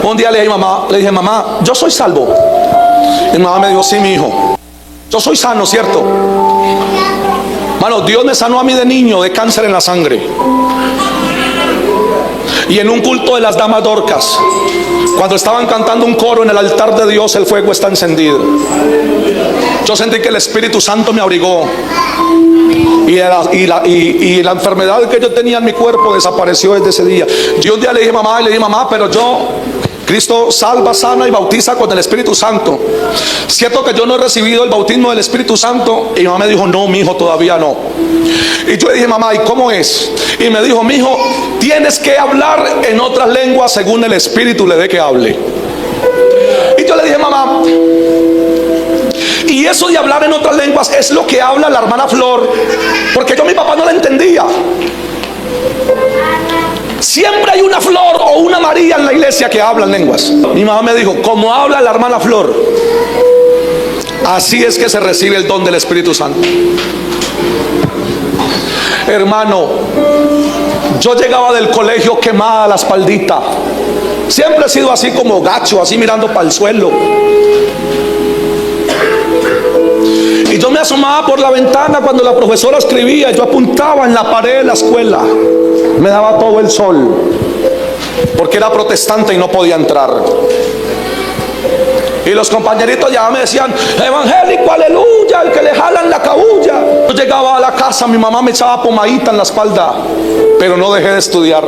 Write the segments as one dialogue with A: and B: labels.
A: Un día le dije, mamá, yo soy salvo. Y mi mamá me dijo, sí, mi hijo, yo soy sano, ¿cierto? Mano, Dios me sanó a mí de niño de cáncer en la sangre. Y en un culto de las damas Dorcas, cuando estaban cantando un coro en el altar de Dios, el fuego está encendido. Yo sentí que el Espíritu Santo me abrigó. Y la enfermedad que yo tenía en mi cuerpo desapareció desde ese día. Yo un día le dije, mamá, pero Cristo salva, sana y bautiza con el Espíritu Santo. Cierto que yo no he recibido el bautismo del Espíritu Santo. Y mi mamá me dijo, no, mi hijo, todavía no. Y yo le dije, mamá, ¿y cómo es? Y me dijo, mi hijo, tienes que hablar en otras lenguas según el Espíritu le dé que hable. Y yo le dije, mamá, y eso de hablar en otras lenguas es lo que habla la hermana Flor, porque yo a mi papá no la entendía. Siempre hay una Flor o una María en la iglesia que habla en lenguas. Mi mamá me dijo, como habla la hermana Flor, así es que se recibe el don del Espíritu Santo. Hermano, yo llegaba del colegio quemada la espaldita. Siempre he sido así como gacho, así mirando para el suelo. Y yo me asomaba por la ventana cuando la profesora escribía. Yo apuntaba en la pared de la escuela. Me daba todo el sol, porque era protestante y no podía entrar. Y los compañeritos ya me decían, evangélico, aleluya, el que le jalan la cabulla. Yo llegaba a la casa, mi mamá me echaba pomadita en la espalda, pero no dejé de estudiar.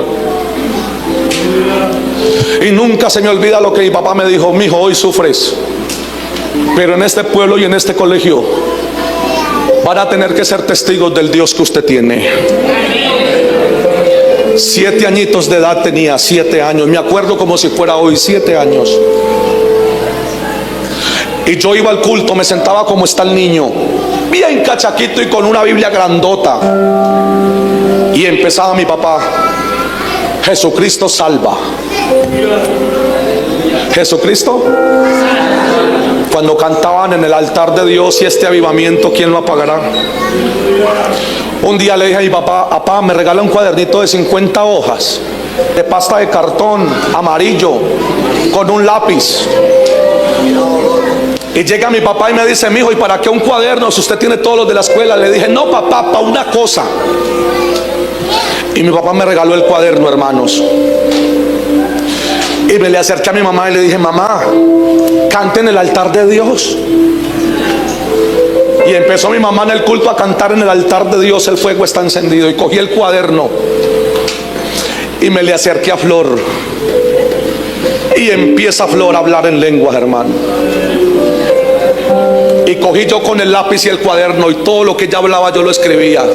A: Y nunca se me olvida lo que mi papá me dijo, mijo, hoy sufres, pero en este pueblo y en este colegio van a tener que ser testigos del Dios que usted tiene. 7 añitos de edad tenía, 7 años, me acuerdo como si fuera hoy, 7 años. Y yo iba al culto, me sentaba como está el niño, bien cachaquito y con una Biblia grandota. Y empezaba mi papá, Jesucristo salva. Jesucristo. Cuando cantaban en el altar de Dios, y este avivamiento, ¿quién lo apagará? Un día le dije a mi papá, papá, me regala un cuadernito de 50 hojas de pasta de cartón amarillo con un lápiz. Y llega mi papá y me dice, mijo, ¿y para qué un cuaderno si usted tiene todos los de la escuela? Le dije, no, papá, para una cosa. Y mi papá me regaló el cuaderno, hermanos. Y me le acerqué a mi mamá y le dije, mamá, cante en el altar de Dios. Y empezó mi mamá en el culto a cantar en el altar de Dios, el fuego está encendido. Y cogí el cuaderno y me le acerqué a Flor. Y empieza Flor a hablar en lenguas, hermano. Y cogí yo con el lápiz y el cuaderno, y todo lo que ella hablaba yo lo escribía.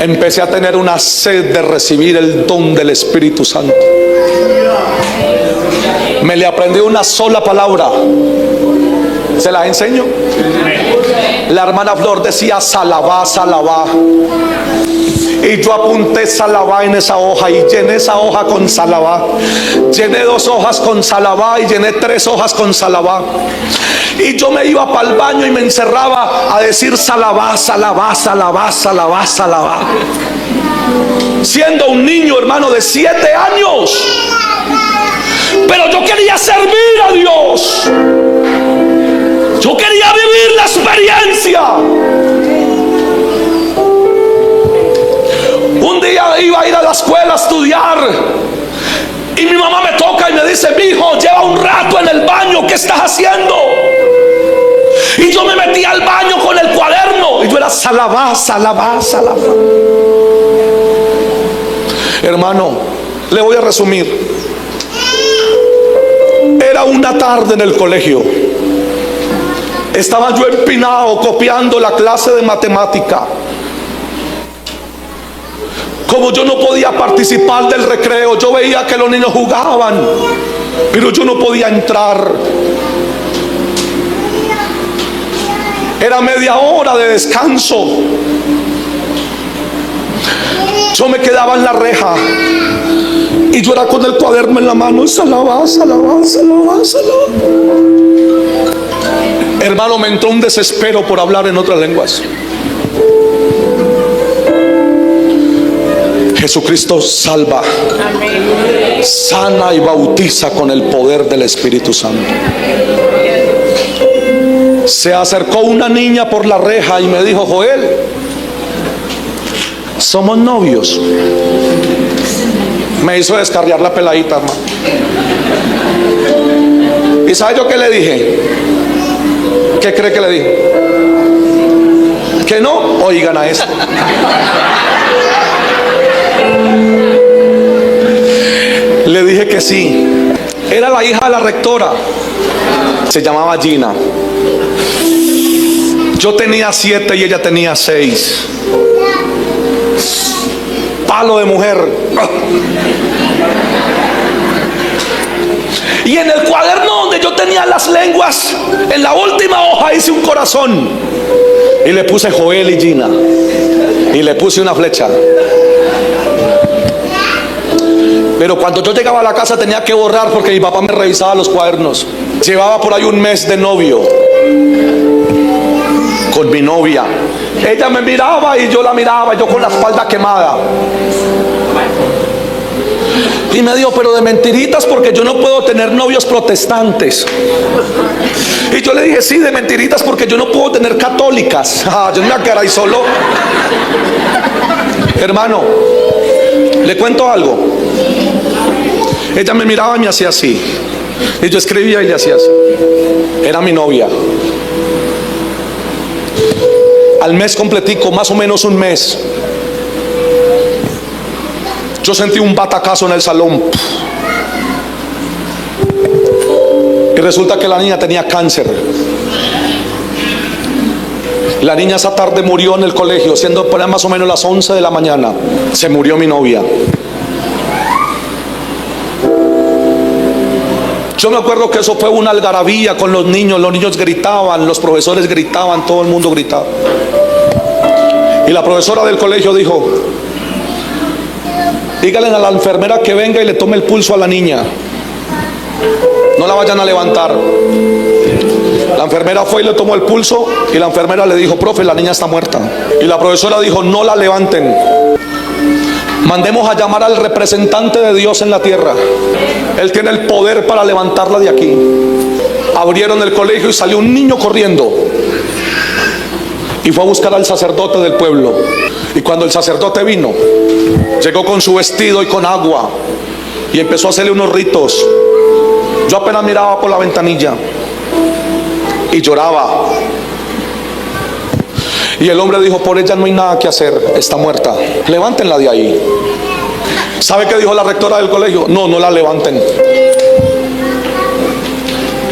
A: Empecé a tener una sed de recibir el don del Espíritu Santo. Me le aprendí una sola palabra. ¿Se las enseño? La hermana Flor decía salabá, salabá. Y yo apunté salabá en esa hoja y llené esa hoja con salabá. Llené 2 hojas con salabá y llené 3 hojas con salabá. Y yo me iba para el baño y me encerraba a decir salabá, salabá, salabá, salabá, salabá. Siendo un niño, hermano, de 7 años. Pero yo quería servir a Dios. Yo quería vivir la experiencia. Un día iba a ir a la escuela a estudiar y mi mamá me toca y me dice, mijo, lleva un rato en el baño, ¿qué estás haciendo? Y yo me metí al baño con el cuaderno y yo era salabá, salabá, salabá. Hermano, le voy a resumir. Era una tarde en el colegio. Estaba yo empinado copiando la clase de matemática. Como yo no podía participar del recreo, yo veía que los niños jugaban, pero yo no podía entrar. Era media hora de descanso. Yo me quedaba en la reja y yo era con el cuaderno en la mano, salabá, salabá, salabá, salabá. Hermano, me entró un desespero por hablar en otras lenguas. Jesucristo salva. Amén. sana y bautiza con el poder del Espíritu Santo. Se acercó una niña por la reja y me dijo: Joel, somos novios. Me hizo descarriar la peladita, hermano. ¿Y sabe yo qué le dije? ¿Qué cree que le dije? ¿Que no? Oigan a esto. Le dije que sí. Era la hija de la rectora. Se llamaba Gina. Yo tenía 7 y ella tenía 6. Palo de mujer. Y en el cuaderno donde yo tenía las lenguas, en la última hoja hice un corazón y le puse Joel y Gina, y le puse una flecha. Pero cuando yo llegaba a la casa tenía que borrar, porque mi papá me revisaba los cuadernos. Llevaba por ahí un mes de novio con mi novia. Ella me miraba y yo la miraba, yo con la espalda quemada. Y me dijo: pero de mentiritas, porque yo no puedo tener novios protestantes. Y yo le dije: sí, de mentiritas, porque yo no puedo tener católicas. Yo me voy a quedar ahí solo. Hermano, le cuento algo. Ella me miraba y me hacía así, y yo escribía y le hacía así. Era mi novia. Al mes completico, más o menos un mes, yo sentí un batacazo en el salón. Y resulta que la niña tenía cáncer. La niña esa tarde murió en el colegio, siendo por ahí más o menos las 11 de la mañana. Se murió mi novia. Yo me acuerdo que eso fue una algarabía con los niños gritaban, los profesores gritaban, todo el mundo gritaba. Y la profesora del colegio dijo: díganle a la enfermera que venga y le tome el pulso a la niña, no la vayan a levantar. La enfermera fue y le tomó el pulso, y la enfermera le dijo: profe, la niña está muerta. Y la profesora dijo: no la levanten, mandemos a llamar al representante de Dios en la tierra. Él tiene el poder para levantarla de aquí. Abrieron el colegio y salió un niño corriendo y fue a buscar al sacerdote del pueblo. Y cuando el sacerdote vino, llegó con su vestido y con agua y empezó a hacerle unos ritos. Yo apenas miraba por la ventanilla y lloraba. Y el hombre dijo: por ella no hay nada que hacer, está muerta, levántenla de ahí. ¿Sabe qué dijo la rectora del colegio? No, no la levanten,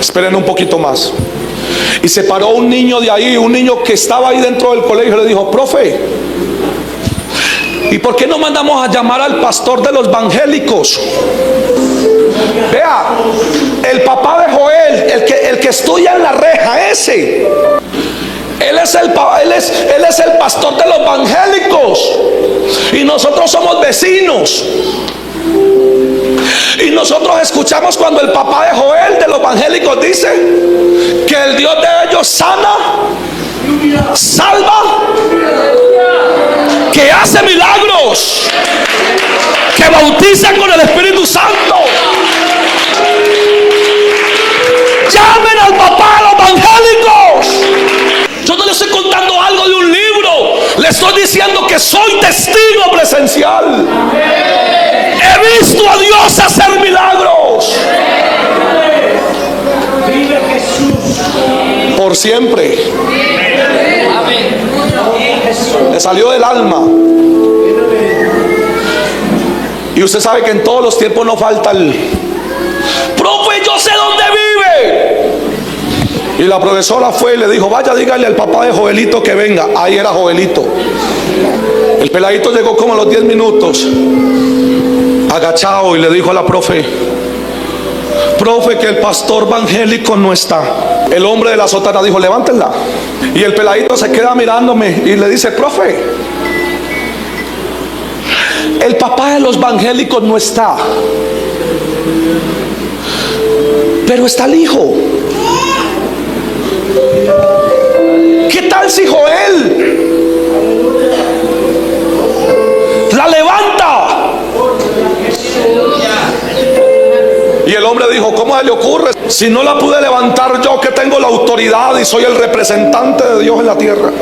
A: esperen un poquito más. Y se paró un niño de ahí, un niño que estaba ahí dentro del colegio, y le dijo: profe, ¿y por qué no mandamos a llamar al pastor de los evangélicos? Vea, el papá de Joel, el que estudia en la reja, ese, él es el pastor de los evangélicos, y nosotros somos vecinos. Y nosotros escuchamos cuando el papá de Joel, de los evangélicos, dice que el Dios de ellos sana, salva, que hace milagros, que bautiza con el Espíritu Santo. Llamen al papá de los evangélicos. Yo no le estoy contando algo de un libro, le estoy diciendo que soy testigo presencial. He visto a Dios hacer milagros. Por siempre. Le salió del alma. Y usted sabe que en todos los tiempos no falta el: profe, yo sé dónde vive. Y la profesora fue y le dijo: vaya, dígale al papá de Joelito que venga. Ahí era Joelito. El peladito llegó como a los 10 minutos, agachado, y le dijo a la profe: profe, que el pastor evangélico no está. El hombre de la sotana dijo: levántenla. Y el peladito se queda mirándome y le dice: profe, el papá de los evangélicos no está, pero está el hijo. ¿Qué tal si Joel la levanta Y el hombre dijo: ¿cómo se le ocurre? Si no la pude levantar yo, que tengo la autoridad y soy el representante de Dios en la tierra.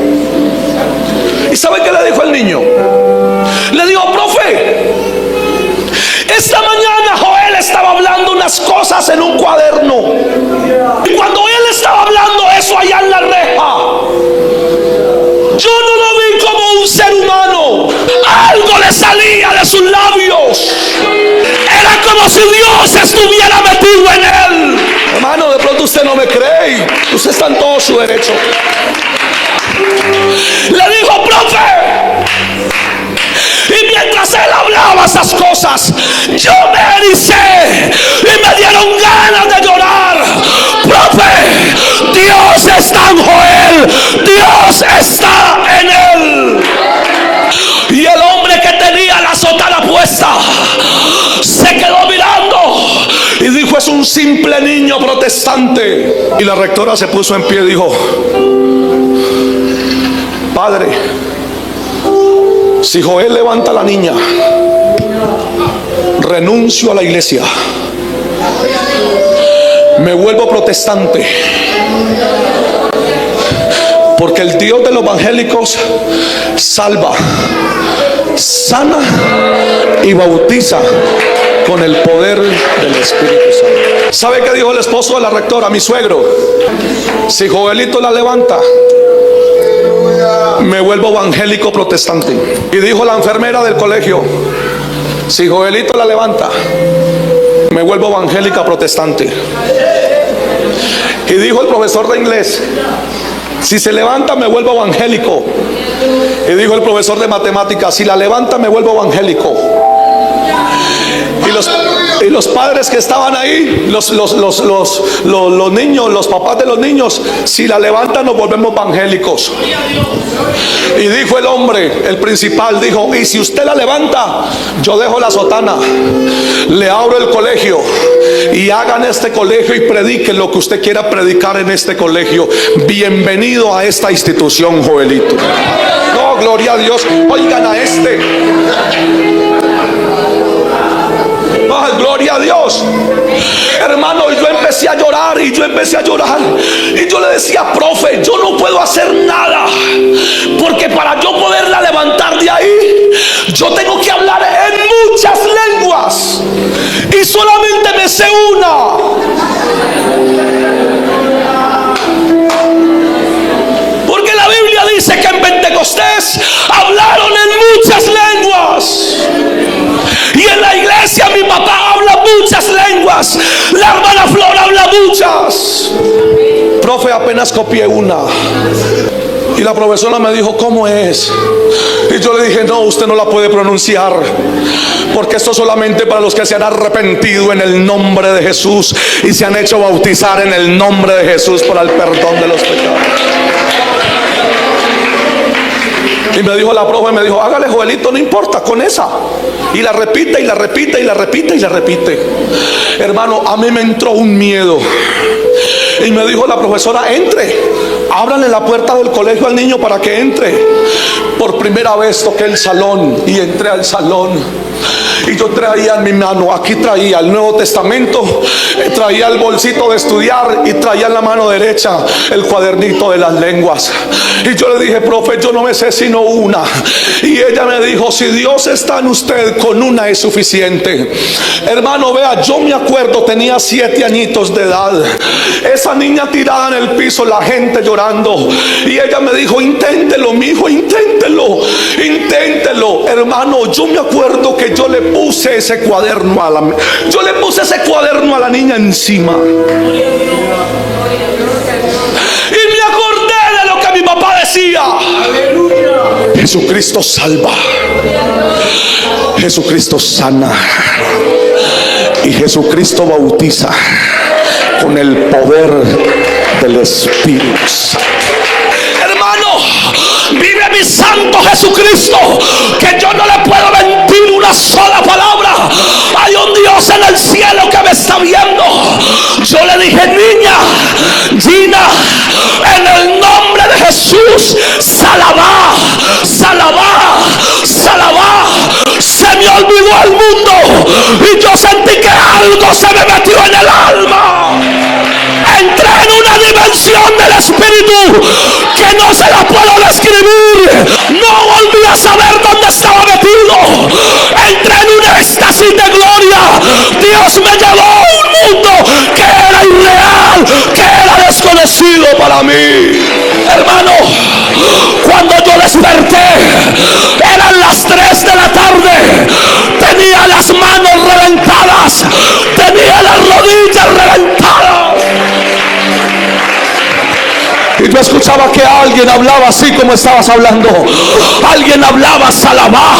A: ¿Y sabe qué le dijo el niño? Le dijo: profe, esta mañana Joel estaba hablando unas cosas en un cuaderno, y cuando él estaba hablando eso allá en la reja, yo no lo vi como un ser humano. Algo le salía de sus labios. Era como si Dios estuviera metido en él. Hermano, de pronto usted no me cree. Usted está en todo su derecho. Le dijo: profe. Y mientras él hablaba esas cosas, yo me ericé y me dieron ganas de llorar. Profe, Dios está en Joel, Dios está en él. Y el hombre que tenía la sotana puesta se quedó mirando y dijo: es un simple niño protestante. Y la rectora se puso en pie y dijo: padre, si Joel levanta a la niña, renuncio a la iglesia, me vuelvo protestante, porque el Dios de los evangélicos salva, sana y bautiza con el poder del Espíritu Santo. ¿Sabe qué dijo el esposo de la rectora, mi suegro? Si Joelito la levanta, me vuelvo evangélico protestante. Y dijo la enfermera del colegio: si Joelito la levanta, me vuelvo evangélica protestante. Y dijo el profesor de inglés: si se levanta, me vuelvo evangélico. Y dijo el profesor de matemáticas: si la levanta, me vuelvo evangélico. Y los padres que estaban ahí, los niños, los papás de los niños: si la levantan, nos volvemos evangélicos. Y dijo el hombre, el principal, dijo: y si usted la levanta, yo dejo la sotana, le abro el colegio y hagan este colegio y prediquen lo que usted quiera predicar en este colegio. Bienvenido a esta institución, Joelito. No, gloria a Dios. Oigan a este. Oh, gloria a Dios. Hermano, yo empecé a llorar y yo empecé a llorar. Y yo le decía: profe, yo no puedo hacer nada, porque para yo poderla levantar de ahí, yo tengo que hablar en muchas lenguas y solamente me sé una. Porque la Biblia dice que en Pentecostés hablaron en muchas lenguas. Y en la iglesia mi papá habla muchas lenguas, la hermana Flor habla muchas. Profe, apenas copié una. Y la profesora me dijo: ¿cómo es? Y yo le dije: no, usted no la puede pronunciar, porque esto es solamente para los que se han arrepentido en el nombre de Jesús y se han hecho bautizar en el nombre de Jesús para el perdón de los pecados. Y me dijo la profe, me dijo: hágale, Joelito, no importa, con esa. Y la repite, y la repite, y la repite, y la repite. Hermano, a mí me entró un miedo. Y me dijo la profesora: entre, ábrale la puerta del colegio al niño para que entre. Por primera vez toqué el salón y entré al salón. Y yo traía en mi mano, aquí traía el Nuevo Testamento, traía el bolsito de estudiar y traía en la mano derecha el cuadernito de las lenguas. Y yo le dije: profe, yo no me sé sino una. Y ella me dijo: si Dios está en usted, con una es suficiente. Hermano, vea, yo me acuerdo, tenía 7 añitos de edad. Esa niña tirada en el piso, la gente llorando. Y ella me dijo: inténtelo, mi hijo, inténtelo, inténtelo. Hermano, yo me acuerdo que yo le puse ese cuaderno a la niña encima. Y me acordé de lo que mi papá decía: Jesucristo salva, Jesucristo sana y Jesucristo bautiza con el poder del Espíritu Santo. Hermano, vive mi santo Jesucristo, que yo no le puedo mentir una sola palabra. Hay un Dios en el cielo que me está viendo. Yo le dije: niña Gina, en el nombre de Jesús, salabá, salabá, salabá. Se me olvidó el mundo y yo sentí que algo se me metió en el alma. Entré en una dimensión del Espíritu que no se la puedo describir. No volví a saber dónde estaba metido. Entré en un éxtasis de gloria. Dios me llevó a un mundo que era irreal, que era desconocido para mí. Hermano, cuando yo desperté, eran las 3 de la tarde. Tenía las manos reventadas, tenía las rodillas reventadas. Y yo escuchaba que alguien hablaba así como estabas hablando. Alguien hablaba salabá,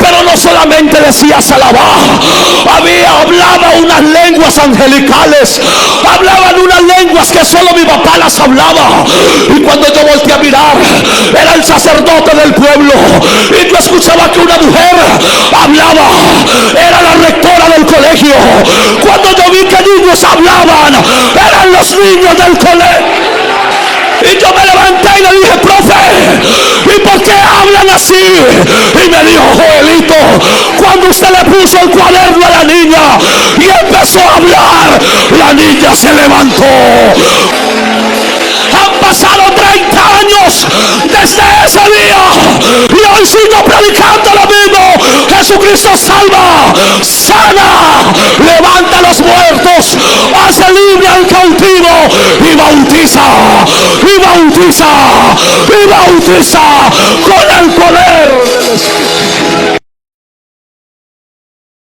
A: pero no solamente decía salabá. Hablaba unas lenguas angelicales. Hablaban unas lenguas que solo mi papá las hablaba. Y cuando yo volteé a mirar, era el sacerdote del pueblo. Y yo escuchaba que una mujer hablaba. Era la rectora del colegio. Cuando yo vi que niños hablaban, eran los niños del colegio. Y yo me levanté y le dije: profe, ¿y por qué hablan así? Y me dijo: Joelito, cuando usted le puso el cuaderno a la niña y empezó a hablar, la niña se levantó. Han pasado 30 años desde ese día y hoy sigo predicando lo mismo. Jesucristo salva, sana, levanta a los muertos, hace libre al cautivo y bautiza, y bautiza, y bautiza con el poder del Espíritu.